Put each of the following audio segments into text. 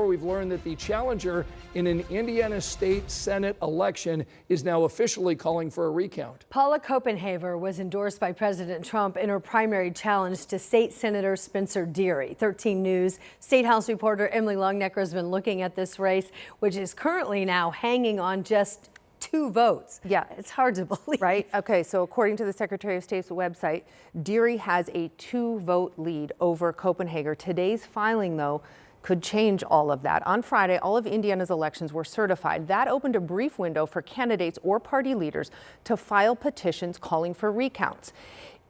We've learned that the challenger in an Indiana State Senate election is now officially calling for a recount. Paula Copenhaver was endorsed by President Trump in her primary challenge to State Senator Spencer Deery. 13 News State House reporter Emily Longnecker has been looking at this race, which is currently now hanging on just 2 votes. Yeah, it's hard to believe. Right? Okay, so according to the Secretary of State's website, Deery has a 2-vote lead over Copenhaver. Today's filing, though, could change all of that. On Friday, all of Indiana's elections were certified. That opened a brief window for candidates or party leaders to file petitions calling for recounts.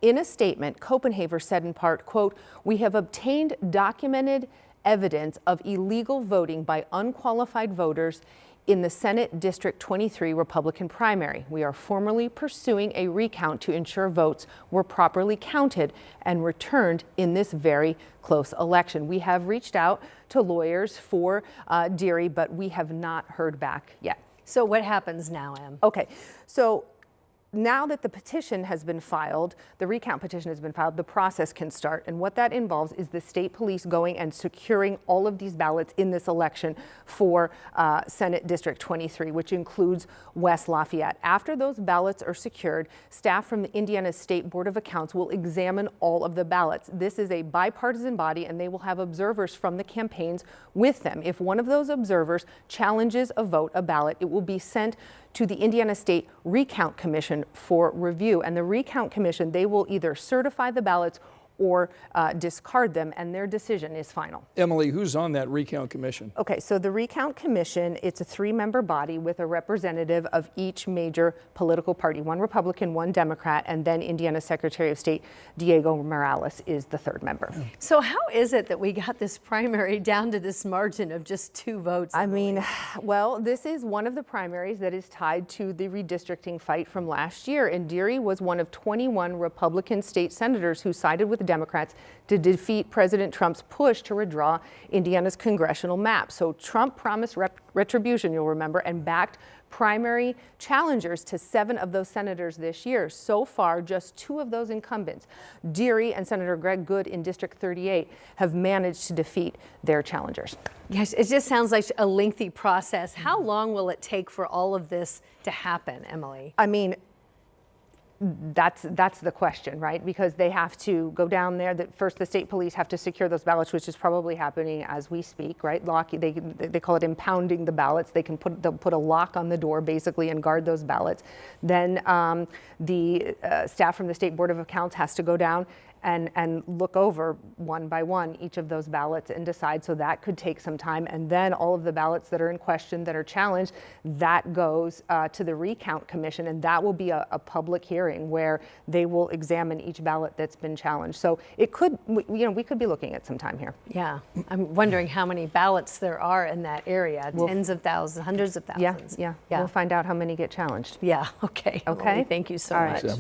In a statement, Copenhaver said in part, quote, "We have obtained documented evidence of illegal voting by unqualified voters in the Senate District 23 Republican primary. We are formally pursuing a recount to ensure votes were properly counted and returned in this very close election." We have reached out to lawyers for Deery, but we have not heard back yet. So what happens now, Em? Okay, so now that the petition has been filed, the recount petition has been filed, the process can start. And what that involves is the state police going and securing all of these ballots in this election for Senate District 23, which includes West Lafayette. After those ballots are secured, staff from the Indiana State Board of Accounts will examine all of the ballots. This is a bipartisan body, and they will have observers from the campaigns with them. If one of those observers challenges a vote, a ballot, it will be sent to the Indiana State Recount Commission for review. And the Recount Commission, they will either certify the ballots or discard them, and their decision is final. Emily, who's on that recount commission? Okay, so the Recount Commission, it's a 3-member body with a representative of each major political party, 1 Republican, 1 Democrat, and then Indiana Secretary of State Diego Morales is the 3rd member. So how is it that we got this primary down to this margin of just 2 votes? I mean, well, this is one of the primaries that is tied to the redistricting fight from last year, and Deery was one of 21 Republican state senators who sided with Democrats to defeat President Trump's push to redraw Indiana's congressional map. So Trump promised retribution, you'll remember, and backed primary challengers to 7 of those senators this year. So far, just 2 of those incumbents, Deery and Senator Greg Good in District 38, have managed to defeat their challengers. Yes, it just sounds like a lengthy process. How long will it take for all of this to happen, Emily? I mean, that's the question, right? Because they have to go down there. First, the state police have to secure those ballots, which is probably happening as we speak, right? They call it impounding the ballots. They'll put a lock on the door, basically, and guard those ballots. Then the staff from the State Board of Accounts has to go down and look over one by one each of those ballots and decide. So that could take some time. And then all of the ballots that are in question, that are challenged, that goes to the Recount Commission, and that will be a public hearing where they will examine each ballot that's been challenged. So it could, we could be looking at some time here. Yeah, I'm wondering how many ballots there are in that area. Tens of thousands, hundreds of thousands. Yeah. We'll find out how many get challenged. Yeah, okay. Okay. Well, thank you so All much. right.